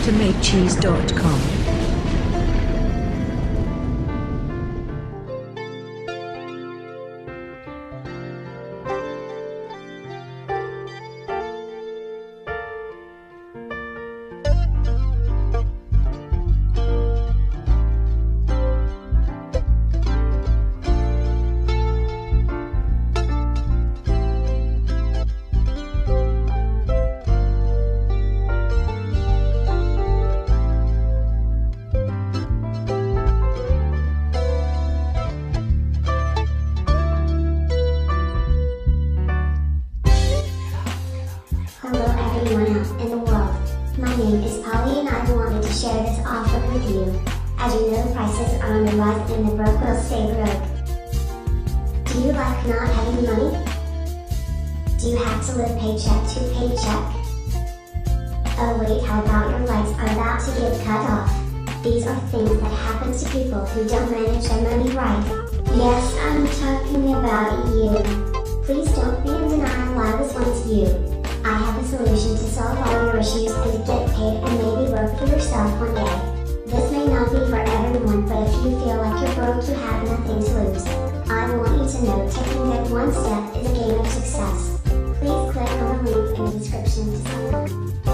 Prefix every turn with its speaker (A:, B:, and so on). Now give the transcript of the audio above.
A: CustomaryCheese.com.
B: Hello everyone out in the world. My name is Polly and I wanted to share this offer with you. As you know, prices are on the rise and the broke will stay broke. Do you like not having money? Do you have to live paycheck to paycheck? Oh wait, how about your legs are about to get cut off? These are things that happen to people who don't manage their money right. Yes, I'm talking about you. Please don't be in denial, I was once you. I have a solution to solve all your issues and to get paid and maybe work for yourself one day. This may not be for everyone, but if you feel like you're broke, you have nothing to lose. I want you to know taking that one step is a game of success. Please click on the link in the description to sign up.